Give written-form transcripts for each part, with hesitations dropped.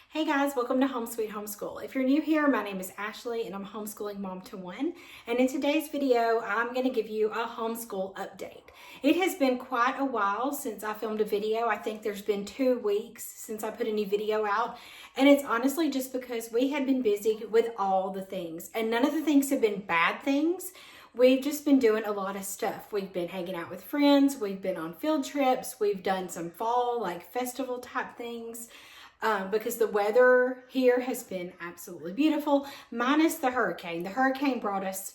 Hey guys, welcome to Home Sweet Homeschool. If you're new here, my name is Ashley and I'm a homeschooling mom to one. And in today's video, I'm going to give you a homeschool update. It has been quite a while since I filmed a video. I think there's been 2 weeks since I put a new video out. And it's honestly just because we had been busy with all the things. And none of the things have been bad things. We've just been doing a lot of stuff. We've been hanging out with friends. We've been on field trips. We've done some fall, like festival type things. Because the weather here has been absolutely beautiful, minus the hurricane. The hurricane brought us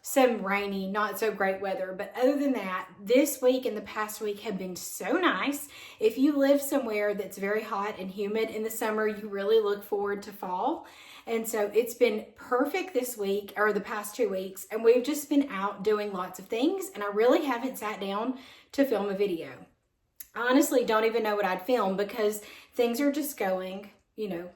some rainy, not so great weather. But other than that, this week and the past week have been so nice. If you live somewhere that's very hot and humid in the summer, you really look forward to fall. And so it's been perfect this week, or the past 2 weeks, and we've just been out doing lots of things, and I really haven't sat down to film a video. I honestly don't even know what I'd film because things are just going,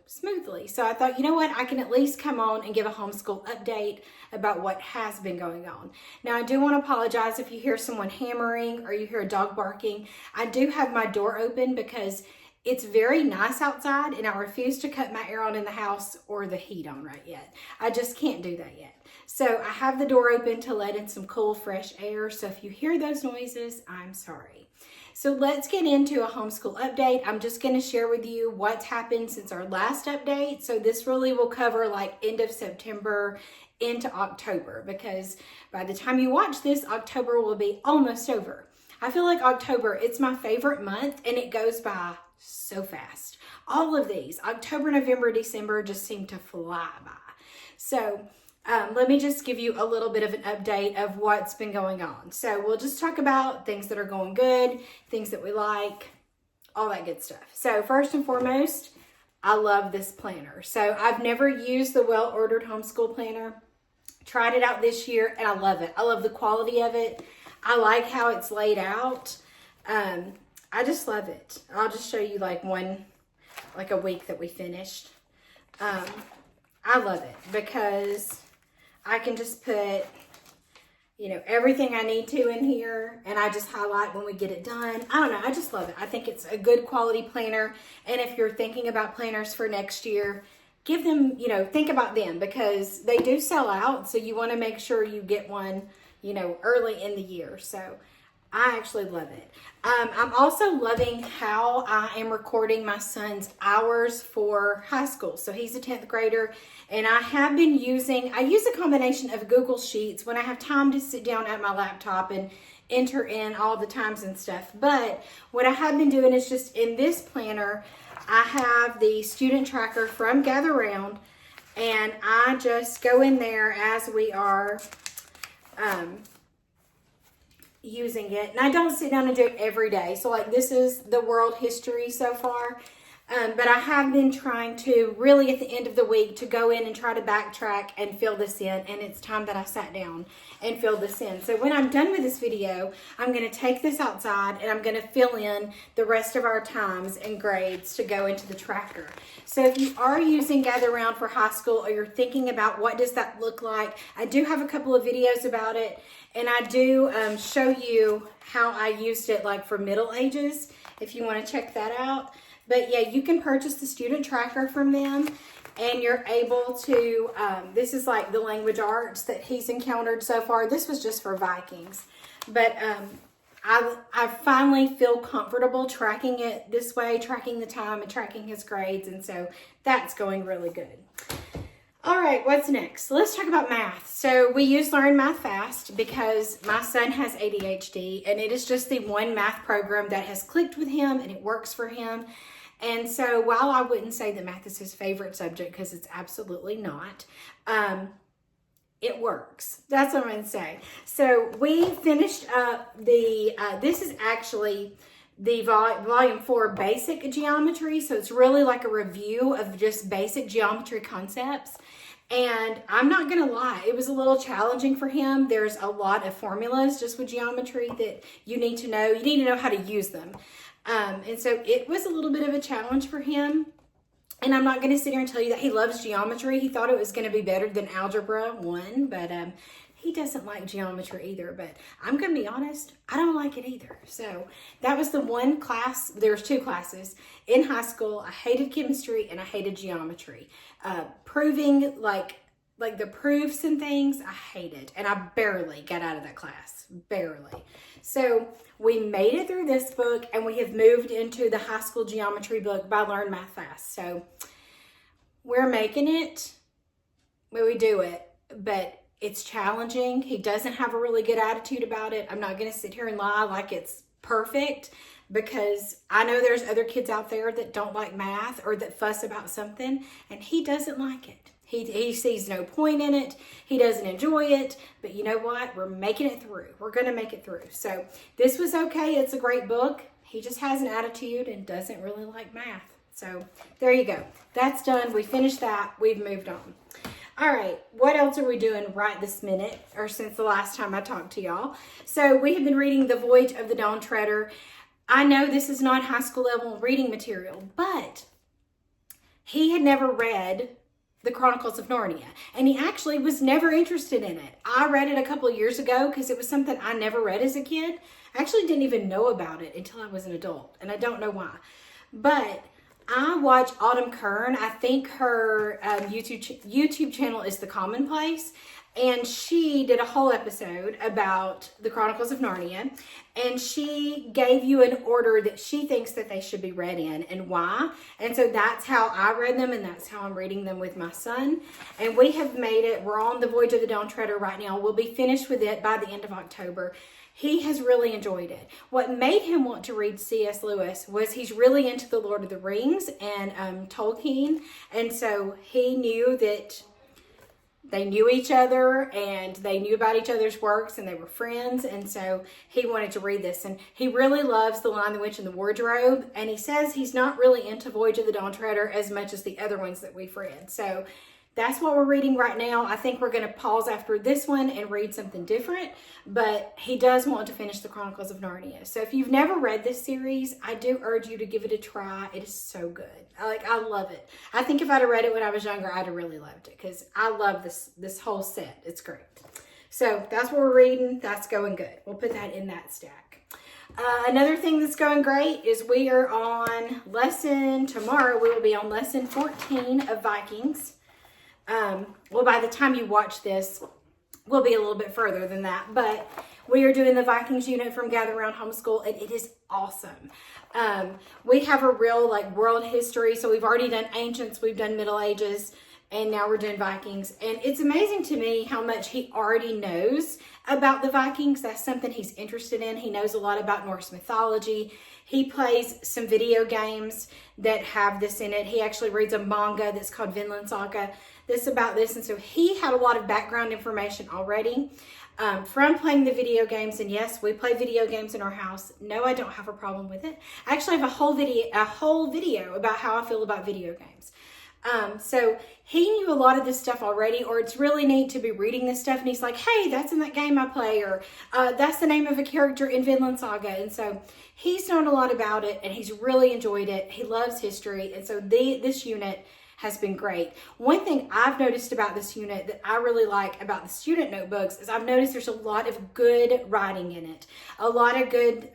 smoothly. So I thought, I can at least come on and give a homeschool update about what has been going on. Now, I do want to apologize if you hear someone hammering or you hear a dog barking. I do have my door open because it's very nice outside and I refuse to cut my air on in the house or the heat on right yet. I just can't do that yet. So I have the door open to let in some cool, fresh air. So if you hear those noises, I'm sorry. So let's get into a homeschool update. I'm just going to share with you what's happened since our last update. So this really will cover like end of September into October, because by the time you watch this, October will be almost over. I feel like October, it's my favorite month and it goes by so fast. All of these, October, November, December, just seem to fly by. So let me just give you a little bit of an update of what's been going on. So we'll just talk about things that are going good, things that we like, all that good stuff. So first and foremost, I love this planner. So I've never used the Well-Ordered Homeschool Planner. Tried it out this year and I love it. I love the quality of it. I like how it's laid out. I just love it. I'll just show you like a week that we finished. I love it because I can just put, everything I need to in here, and I just highlight when we get it done. I don't know. I just love it. I think it's a good quality planner. And if you're thinking about planners for next year, give them, think about them because they do sell out. So you want to make sure you get one, early in the year. So I actually love it. I'm also loving how I am recording my son's hours for high school. So he's a 10th grader and I have been I use a combination of Google Sheets when I have time to sit down at my laptop and enter in all the times and stuff. But what I have been doing is just in this planner, I have the student tracker from Gather Round and I just go in there as we are using it. And I don't sit down and do it every day. So like this is the world history so far. But I have been trying to really at the end of the week to go in and try to backtrack and fill this in. And it's time that I sat down and filled this in. So when I'm done with this video, I'm going to take this outside and I'm going to fill in the rest of our times and grades to go into the tracker. So if you are using Gather Round for high school or you're thinking about what does that look like, I do have a couple of videos about it. And I do show you how I used it like for middle ages, if you want to check that out. But yeah, you can purchase the student tracker from them and you're able to, this is like the language arts that he's encountered so far. This was just for Vikings. But I finally feel comfortable tracking it this way, tracking the time and tracking his grades. And so that's going really good. All right, what's next? Let's talk about math. So we use Learn Math Fast because my son has ADHD and it is just the one math program that has clicked with him and it works for him. And so while I wouldn't say that math is his favorite subject because it's absolutely not, it works. That's what I'm going to say. So we finished up this is actually the volume 4 basic geometry. So it's really like a review of just basic geometry concepts. And I'm not going to lie, it was a little challenging for him. There's a lot of formulas just with geometry that you need to know. You need to know how to use them. And so it was a little bit of a challenge for him. And I'm not going to sit here and tell you that he loves geometry. He thought it was going to be better than Algebra 1, but he doesn't like geometry either, but I'm going to be honest, I don't like it either. So that was the one class. There's two classes in high school. I hated chemistry and I hated geometry. Proving like the proofs and things, I hated. And I barely got out of that class, barely. So we made it through this book and we have moved into the high school geometry book by Learn Math Fast. So we're making it, we do it, but it's challenging. He doesn't have a really good attitude about it. I'm not going to sit here and lie like it's perfect, because I know there's other kids out there that don't like math or that fuss about something, and he doesn't like it. He sees no point in it. He doesn't enjoy it, but you know what? We're making it through. We're going to make it through. So this was okay. It's a great book. He just has an attitude and doesn't really like math. So there you go. That's done. We finished that. We've moved on. All right, what else are we doing right this minute, or since the last time I talked to y'all? So we have been reading The Voyage of the Dawn Treader. I know this is not high school level reading material, but he had never read the Chronicles of Narnia, and he actually was never interested in it. I read it a couple of years ago because it was something I never read as a kid. I actually didn't even know about it until I was an adult, and I don't know why. But I watch Autumn Kern. I think her YouTube channel is The Commonplace, and she did a whole episode about the Chronicles of Narnia, and she gave you an order that she thinks that they should be read in and why. And so that's how I read them, and that's how I'm reading them with my son. And we have made it. We're on The Voyage of the Dawn Treader right now. We'll be finished with it by the end of October. He has really enjoyed it. What made him want to read C.S. Lewis was he's really into the Lord of the Rings and Tolkien. And so he knew that they knew each other and they knew about each other's works and they were friends. And so he wanted to read this. And he really loves The Lion, the Witch, and the Wardrobe. And he says he's not really into Voyage of the Dawn Treader as much as the other ones that we've read. So that's what we're reading right now. I think we're going to pause after this one and read something different, but he does want to finish the Chronicles of Narnia. So if you've never read this series, I do urge you to give it a try. It is so good. I love it. I think if I'd have read it when I was younger, I'd have really loved it, because I love this whole set. It's great. So that's what we're reading. That's going good. We'll put that in that stack. Another thing that's going great is we are on tomorrow we will be on lesson 14 of Vikings. Well, by the time you watch this, we'll be a little bit further than that, but we are doing the Vikings unit from Round Homeschool, and it is awesome. We have a real world history, so we've already done ancients, we've done Middle Ages, and now we're doing Vikings. And it's amazing to me how much he already knows about the Vikings. That's something he's interested in. He knows a lot about Norse mythology. He plays some video games that have this in it. He actually reads a manga that's called Vinland Saga that's about this. And so he had a lot of background information already from playing the video games. And yes, we play video games in our house. No, I don't have a problem with it. I actually have a whole video about how I feel about video games. So he knew a lot of this stuff already, or it's really neat to be reading this stuff. And he's like, hey, that's in that game I play, or that's the name of a character in Vinland Saga. And so he's known a lot about it, and he's really enjoyed it. He loves history. And so this unit has been great. One thing I've noticed about this unit that I really like about the student notebooks is I've noticed there's a lot of good writing in it. A lot of good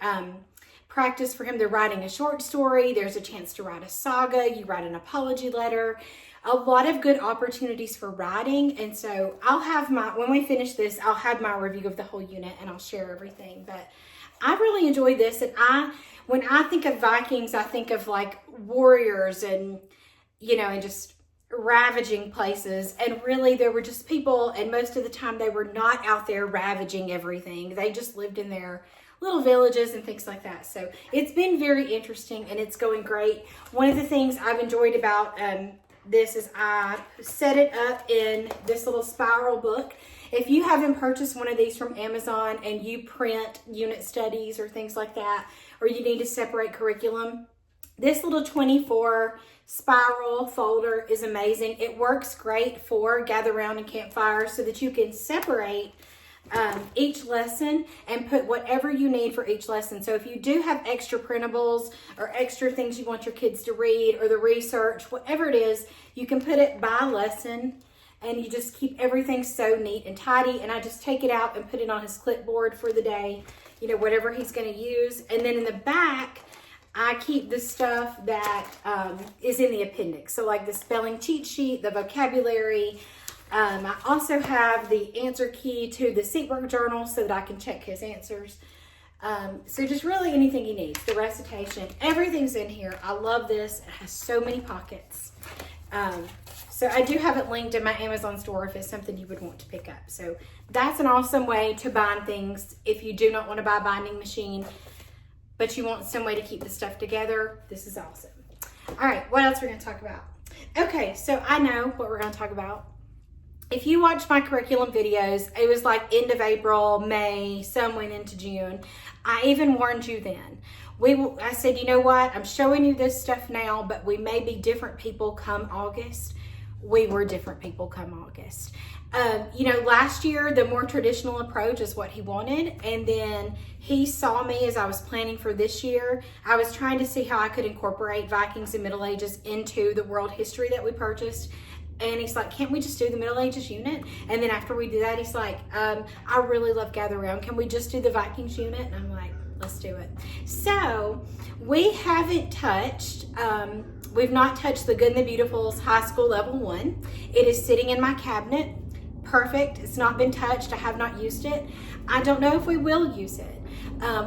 practice for him. They're writing a short story. There's a chance to write a saga. You write an apology letter. A lot of good opportunities for writing. And so I'll have when we finish this, I'll have my review of the whole unit and I'll share everything. But I really enjoyed this. And when I think of Vikings, I think of warriors and, and just ravaging places. And really there were just people, and most of the time they were not out there ravaging everything. They just lived in their little villages and things like that. So it's been very interesting and it's going great. One of the things I've enjoyed about this is I set it up in this little spiral book. If you haven't purchased one of these from Amazon and you print unit studies or things like that, or you need to separate curriculum, this little 24 spiral folder is amazing. It works great for Gather Round and Campfire so that you can separate each lesson and put whatever you need for each lesson. So if you do have extra printables or extra things you want your kids to read or the research, whatever it is, you can put it by lesson and you just keep everything so neat and tidy. And I just take it out and put it on his clipboard for the day, you know, whatever he's going to use. And then in the back, I keep the stuff that is in the appendix. So like the spelling cheat sheet, the vocabulary. I also have the answer key to the Seatwork journal so that I can check his answers. So just really anything he needs, the recitation, everything's in here. I love this. It has so many pockets. So I do have it linked in my Amazon store if it's something you would want to pick up. So that's an awesome way to bind things if you do not want to buy a binding machine, but you want some way to keep the stuff together. This is awesome. All right, what else are we going to talk about? Okay, so I know what we're going to talk about. If you watch my curriculum videos, it was like end of April, May, some went into June. I even warned you then. I said, you know what? I'm showing you this stuff now, but we may be different people come August. We were different people come August. You know, last year, the more traditional approach is what he wanted. And then he saw me as I was planning for this year. I was trying to see how I could incorporate Vikings and Middle Ages into the world history that we purchased. And he's like, can't we just do the Middle Ages unit? And then after we do that, he's like, I really love Gather Round. Can we just do the Vikings unit? And I'm like, let's do it. So we haven't touched, we've not touched the Good and the Beautiful's High School Level 1. It is sitting in my cabinet. Perfect. It's not been touched. I have not used it. I don't know if we will use it.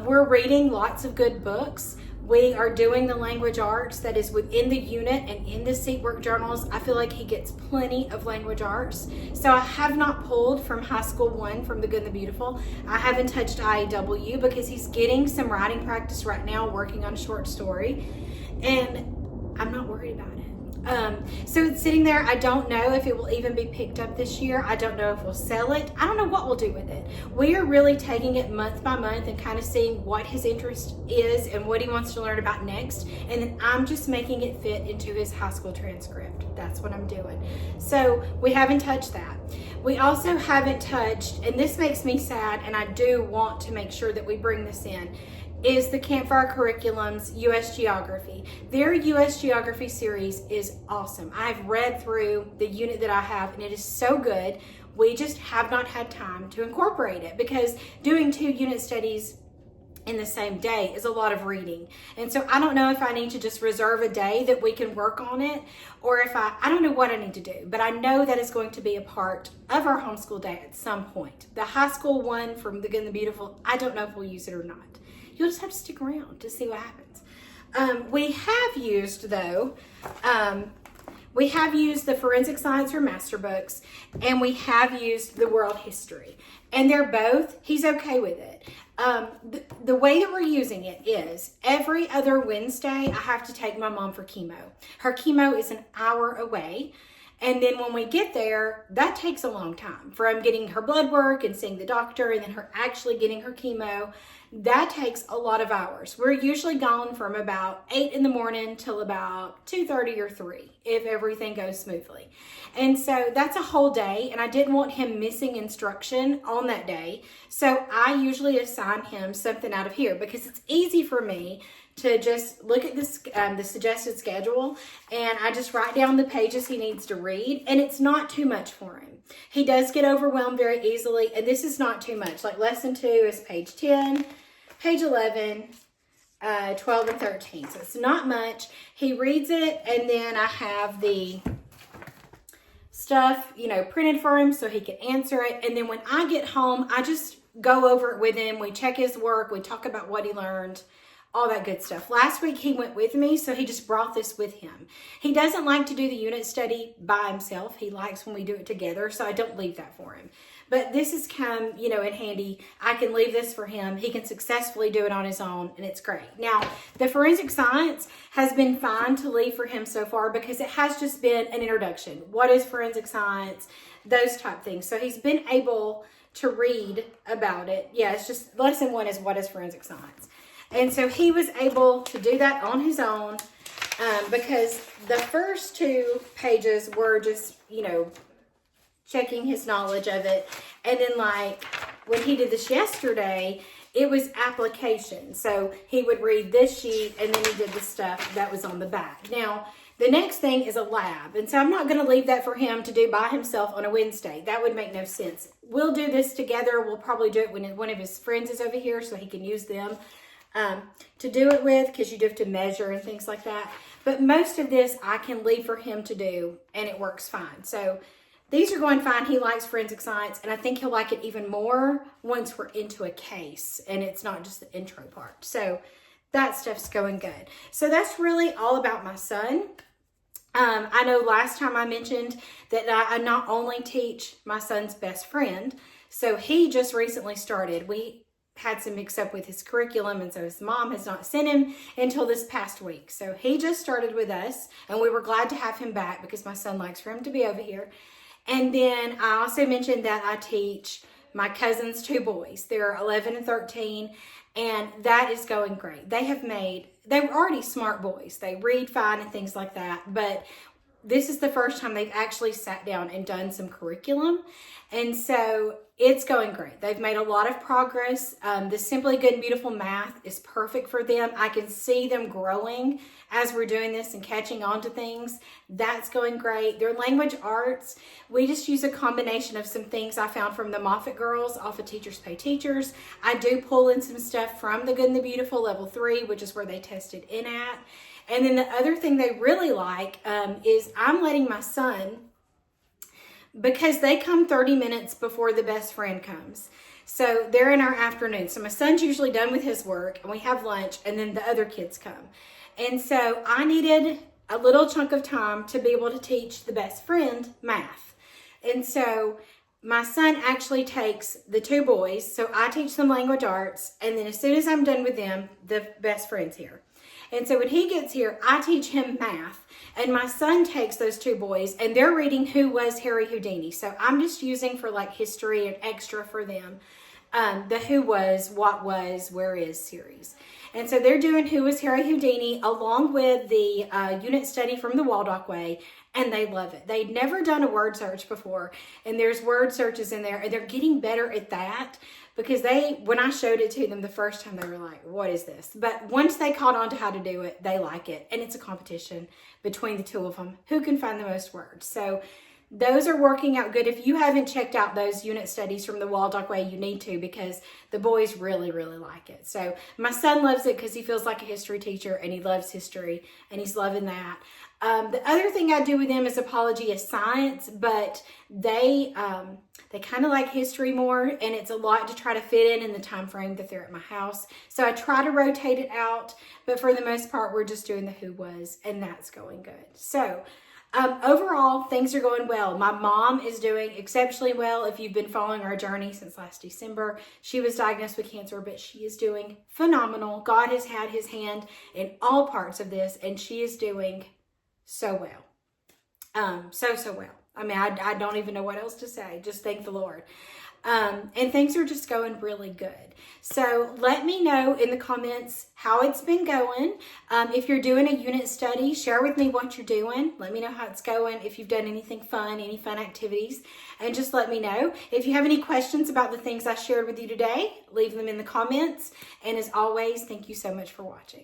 We're reading lots of good books. We are doing the language arts that is within the unit and in the Seatwork journals. I feel like he gets plenty of language arts. So I have not pulled from High School 1 from the Good and the Beautiful. I haven't touched IAW because he's getting some writing practice right now, working on a short story. And I'm not worried about it. So it's sitting there. I don't know if it will even be picked up this year. I don't know if we'll sell it. I don't know what we'll do with it. We are really taking it month by month and kind of seeing what his interest is and what he wants to learn about next. And then I'm just making it fit into his high school transcript. That's what I'm doing. So we haven't touched that. We also haven't touched, and this makes me sad, and I do want to make sure that we bring this in, is the Campfire Curriculums U.S. Geography. Their U.S. Geography series is awesome. I've read through the unit that I have, and it is so good. We just have not had time to incorporate it because doing 2 unit studies in the same day is a lot of reading. And so I don't know if I need to just reserve a day that we can work on it, or if I don't know what I need to do, but I know that is going to be a part of our homeschool day at some point. The high school one from the Good and the Beautiful, I don't know if we'll use it or not. You'll just have to stick around to see what happens. We have used, though, we have used the Forensic Science or Masterbooks, and we have used the World History. And they're both, he's okay with it. The way that we're using it is every other Wednesday, I have to take my mom for chemo. Her chemo is an hour away. And then when we get there, that takes a long time from getting her blood work and seeing the doctor and then her actually getting her chemo. That takes a lot of hours. We're usually gone from about 8 in the morning till about 2:30 or 3 if everything goes smoothly. And so that's a whole day, and I didn't want him missing instruction on that day. So I usually assign him something out of here because it's easy for me to just look at this, the suggested schedule, and I just write down the pages he needs to read, and it's not too much for him. He does get overwhelmed very easily, and this is not too much. Like lesson 2 is page 10, page 11, 12, and 13. So it's not much. He reads it, and then I have the stuff, printed for him so he can answer it. And then when I get home, I just go over it with him. We check his work. We talk about what he learned. All that good stuff. Last week he went with me, so he just brought this with him. He doesn't like to do the unit study by himself. He likes when we do it together, so I don't leave that for him. But this has come, in handy. I can leave this for him. He can successfully do it on his own, and it's great. Now, the forensic science has been fine to leave for him so far because it has just been an introduction. What is forensic science? Those type things. So he's been able to read about it. Yeah, it's just lesson 1 is what is forensic science. And so he was able to do that on his own because the first 2 pages were just, checking his knowledge of it. And then like when he did this yesterday, it was application. So he would read this sheet and then he did the stuff that was on the back. Now, The next thing is a lab. And so I'm not going to leave that for him to do by himself on a Wednesday. That would make no sense. We'll do this together. We'll probably do it when one of his friends is over here so he can use them to do it with, because you do have to measure and things like that. But most of this I can leave for him to do, and it works fine. So these are going fine. He likes forensic science, and I think he'll like it even more once we're into a case and it's not just the intro part. So that stuff's going good. So that's really all about my son. I know last time I mentioned that I not only teach my son's best friend, so he just recently started. We had some mix up with his curriculum, and so his mom has not sent him until this past week. So he just started with us, and we were glad to have him back because my son likes for him to be over here. And then I also mentioned that I teach my cousin's 2 boys. They're 11 and 13, and that is going great. They were already smart boys. They read fine and things like that, but this is the first time they've actually sat down and done some curriculum. And so it's going great. They've made a lot of progress. The Simply Good and Beautiful math is perfect for them. I can see them growing as we're doing this and catching on to things. That's going great. Their language arts, we just use a combination of some things I found from the Moffat girls off of Teachers Pay Teachers. I do pull in some stuff from the Good and the Beautiful Level 3, which is where they tested in at. And then the other thing they really like is I'm letting my son, because they come 30 minutes before the best friend comes. So they're in our afternoon. So my son's usually done with his work, and we have lunch, and then the other kids come. And so I needed a little chunk of time to be able to teach the best friend math. And so my son actually takes the 2 boys. So I teach them language arts, and then as soon as I'm done with them, the best friend's here. And so when he gets here, I teach him math, and my son takes those 2 boys, and they're reading Who Was Harry Houdini. So I'm just using for like history and extra for them, the Who Was, What Was, Where Is series. And so they're doing Who Was Harry Houdini along with the unit study from the Waldock Way, and they love it. They'd never done a word search before, and there's word searches in there, and they're getting better at that. Because when I showed it to them the first time, they were like, what is this? But once they caught on to how to do it, they like it. And it's a competition between the 2 of them. Who can find the most words? So those are working out good. If you haven't checked out those unit studies from the Waldock Way, you need to, because the boys really, really like it. So my son loves it because he feels like a history teacher, and he loves history, and he's loving that. The other thing I do with them is Apology of Science, but they kind of like history more, and it's a lot to try to fit in the time frame that they're at my house. So I try to rotate it out, but for the most part, we're just doing the Who Was, and that's going good. So overall, things are going well. My mom is doing exceptionally well. If you've been following our journey since last December, she was diagnosed with cancer, but she is doing phenomenal. God has had his hand in all parts of this, and she is doing so well. So well. I mean, I don't even know what else to say. Just thank the Lord. And things are just going really good. So let me know in the comments how it's been going. If you're doing a unit study, share with me what you're doing. Let me know how it's going. If you've done anything fun, any fun activities, and just let me know. If you have any questions about the things I shared with you today, leave them in the comments. And as always, thank you so much for watching.